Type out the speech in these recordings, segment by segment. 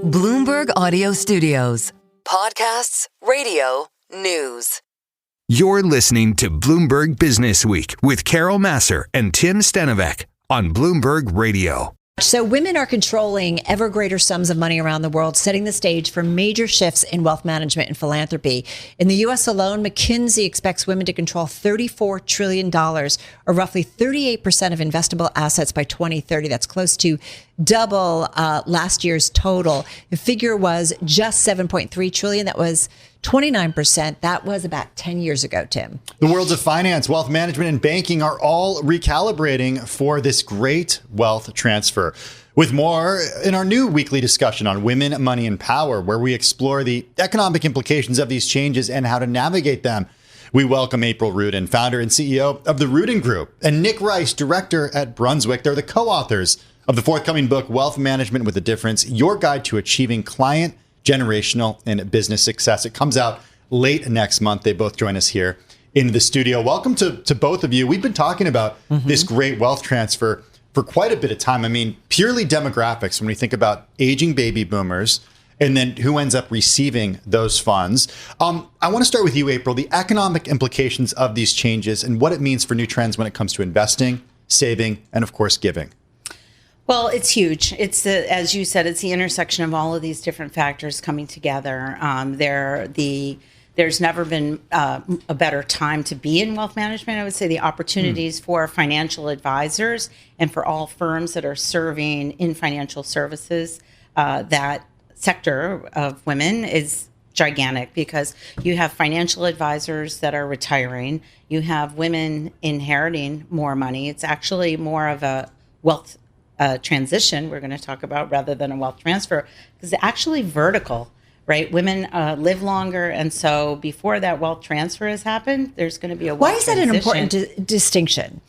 Bloomberg Audio Studios. Podcasts, radio, news. You're listening to Bloomberg Businessweek with Carol Massar and Tim Stenovec on Bloomberg Radio. So women are controlling ever greater sums of money around the world, setting the stage for major shifts in wealth management and philanthropy. In the U.S. alone, McKinsey expects women to control $34 trillion, or roughly 38% of investable assets by 2030. That's close to double last year's total. The figure was just $7.3 trillion. That was 29%. That was about 10 years ago, Tim. The worlds of finance, wealth management, and banking are all recalibrating for this great wealth transfer. With more in our new weekly discussion on women, money, and power, where we explore the economic implications of these changes and how to navigate them. We welcome April Rudin, founder and CEO of the Rudin Group, and Nick Rice, director at Brunswick. They're the co-authors of the forthcoming book, Wealth Management with a Difference, Your Guide to Achieving Client, Generational, and Business Success. It comes out late next month. They both join us here in the studio. Welcome to both of you. We've been talking about this great wealth transfer for quite a bit of time. I mean, purely demographics, when we think about aging baby boomers and then who ends up receiving those funds. I want to start with you, April, the economic implications of these changes and what it means for new trends when it comes to investing, saving, and of course, giving. Well, it's huge. It's as you said, it's the intersection of all of these different factors coming together. There's never been a better time to be in wealth management. I would say the opportunities for financial advisors and for all firms that are serving in financial services, that sector of women is gigantic, because you have financial advisors that are retiring. You have women inheriting more money. It's actually more of a wealth transition we're going to talk about rather than a wealth transfer, because it's actually vertical, right? Women live longer, and so before that wealth transfer has happened, there's going to be a wealth transition. Why is that an important distinction?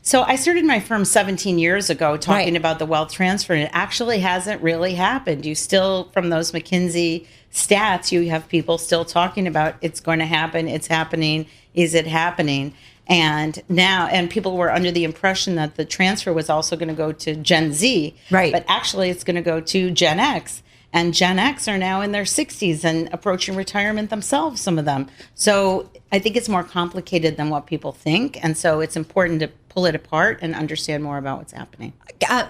So I started my firm 17 years ago talking about the wealth transfer, and it actually hasn't really happened. You still, from those McKinsey stats, you have people still talking about it's going to happen, it's happening, is it happening? And now, and people were under the impression that the transfer was also going to go to Gen Z, right? But actually it's going to go to Gen X. And Gen X are now in their 60s and approaching retirement themselves, some of them. So I think it's more complicated than what people think. And so it's important to pull it apart and understand more about what's happening.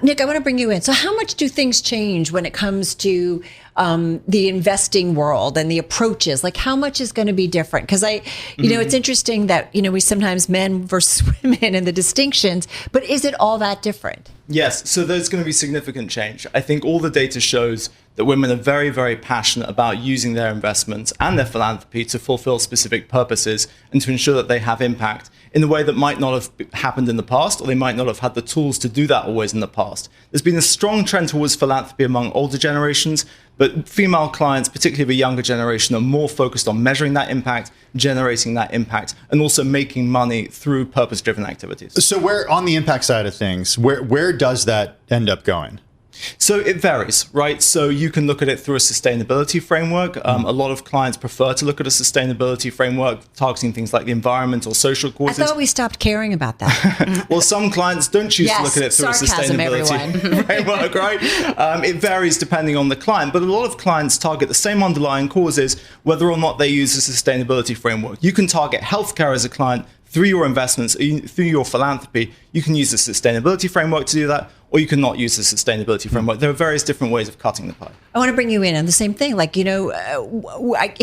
Nick, I want to bring you in. So how much do things change when it comes to the investing world and the approaches? Like, how much is going to be different? Because it's interesting that, we sometimes men versus women and the distinctions, but is it all that different? Yes, so there's going to be significant change. I think all the data shows that women are very, very passionate about using their investments and their philanthropy to fulfill specific purposes and to ensure that they have impact in a way that might not have happened in the past, or they might not have had the tools to do that always in the past. There's been a strong trend towards philanthropy among older generations, but female clients, particularly the younger generation, are more focused on measuring that impact, generating that impact, and also making money through purpose-driven activities. So where, on the impact side of things, where does that end up going? So it varies, right? So you can look at it through a sustainability framework. A lot of clients prefer to look at a sustainability framework targeting things like the environment or social causes. I thought we stopped caring about that. Well, some clients don't choose to look at it through sarcasm, a sustainability framework, right? It varies depending on the client, but a lot of clients target the same underlying causes, whether or not they use a sustainability framework. You can target healthcare as a client through your investments, through your philanthropy. You can use the sustainability framework to do that, or you can not use the sustainability framework. There are various different ways of cutting the pie. I want to bring you in on the same thing. Like, why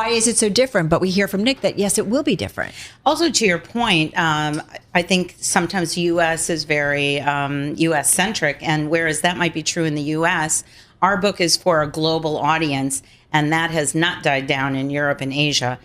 is it so different? But we hear from Nick that, yes, it will be different. Also, to your point, I think sometimes the U.S. is very U.S.-centric, and whereas that might be true in the U.S., our book is for a global audience, and that has not died down in Europe and Asia.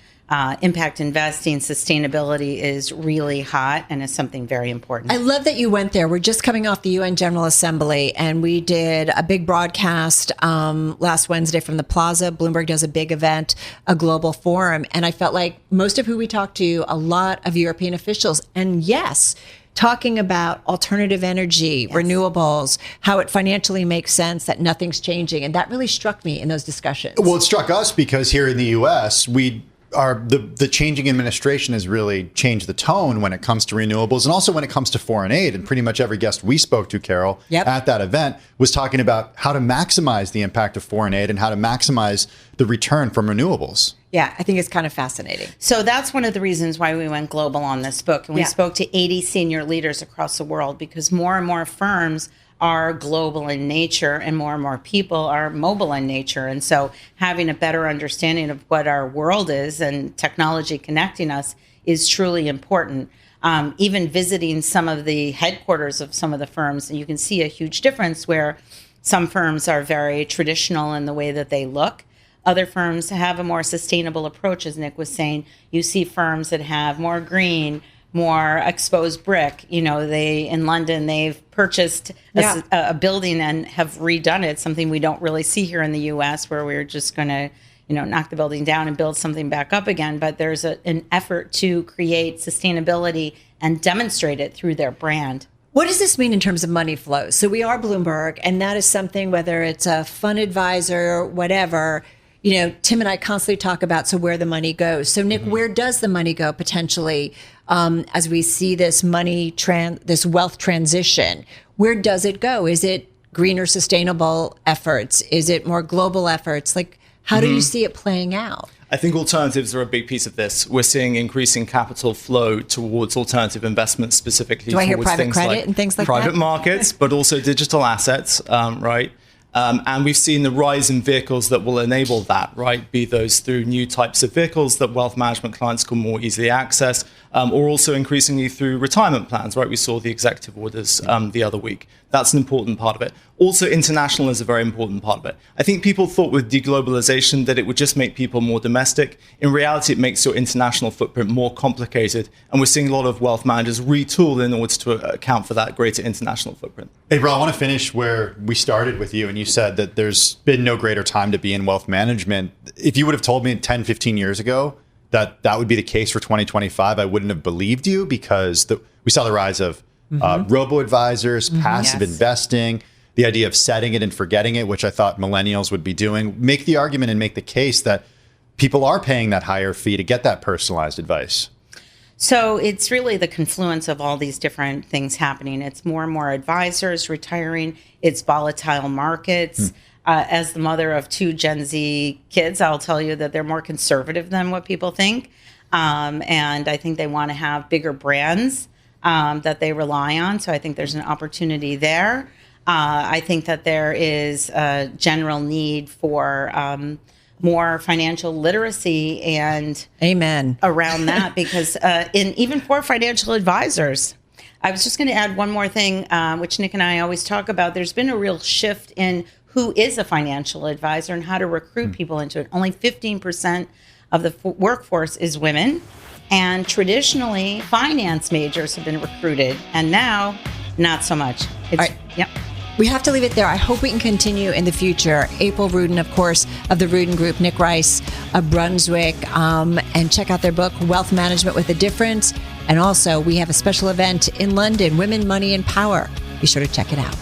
Impact investing, sustainability is really hot and is something very important. I love that you went there. We're just coming off the UN General Assembly, and we did a big broadcast last Wednesday from the Plaza. Bloomberg does a big event, a global forum. And I felt like most of who we talked to, a lot of European officials, and yes, talking about alternative energy, renewables, how it financially makes sense, that nothing's changing. And that really struck me in those discussions. Well, it struck us because here in the U.S., we the changing administration has really changed the tone when it comes to renewables and also when it comes to foreign aid. And pretty much every guest we spoke to, Carol, at that event was talking about how to maximize the impact of foreign aid and how to maximize the return from renewables. Yeah, I think it's kind of fascinating. So that's one of the reasons why we went global on this book. And we spoke to 80 senior leaders across the world because more and more firms are global in nature and more people are mobile in nature. And so having a better understanding of what our world is and technology connecting us is truly important. Even visiting some of the headquarters of some of the firms, and you can see a huge difference where some firms are very traditional in the way that they look. Other firms have a more sustainable approach, as Nick was saying. You see firms that have more green, more exposed brick. You know, in London, they've purchased a building and have redone it, something we don't really see here in the U.S., where we're just going to, knock the building down and build something back up again. But there's an effort to create sustainability and demonstrate it through their brand. What does this mean in terms of money flows? So we are Bloomberg, and that is something, whether it's a fund advisor, whatever, Tim and I constantly talk about where the money goes. So Nick, where does the money go potentially as we see this this wealth transition? Where does it go? Is it greener, sustainable efforts? Is it more global efforts? Like, how do you see it playing out? I think alternatives are a big piece of this. We're seeing increasing capital flow towards alternative investments, specifically towards private things credit like and things like private that? markets, but also digital assets, right? And we've seen the rise in vehicles that will enable that, right? Be those through new types of vehicles that wealth management clients can more easily access, or also increasingly through retirement plans, right? We saw the executive orders the other week. That's an important part of it. Also, international is a very important part of it. I think people thought with deglobalization that it would just make people more domestic. In reality, it makes your international footprint more complicated. And we're seeing a lot of wealth managers retool in order to account for that greater international footprint. Hey, bro, I want to finish where we started with you. And you said that there's been no greater time to be in wealth management. If you would have told me 10, 15 years ago that would be the case for 2025, I wouldn't have believed you because we saw the rise of robo-advisors, passive investing, the idea of setting it and forgetting it, which I thought millennials would be doing. Make the argument and make the case that people are paying that higher fee to get that personalized advice. So it's really the confluence of all these different things happening. It's more and more advisors retiring. It's volatile markets. As the mother of 2 Gen Z kids, I'll tell you that they're more conservative than what people think. And I think they want to have bigger brands that they rely on. So I think there's an opportunity there. I think that there is a general need for more financial literacy and amen around that because even for financial advisors. I was just going to add one more thing, which Nick and I always talk about. There's been a real shift in who is a financial advisor and how to recruit people into it. Only 15% of the workforce is women. And traditionally, finance majors have been recruited. And now, not so much. All right. Yep. We have to leave it there. I hope we can continue in the future. April Rudin, of course, of the Rudin Group, Nick Rice of Brunswick, and check out their book, Wealth Management with a Difference. And also, we have a special event in London, Women, Money, and Power. Be sure to check it out.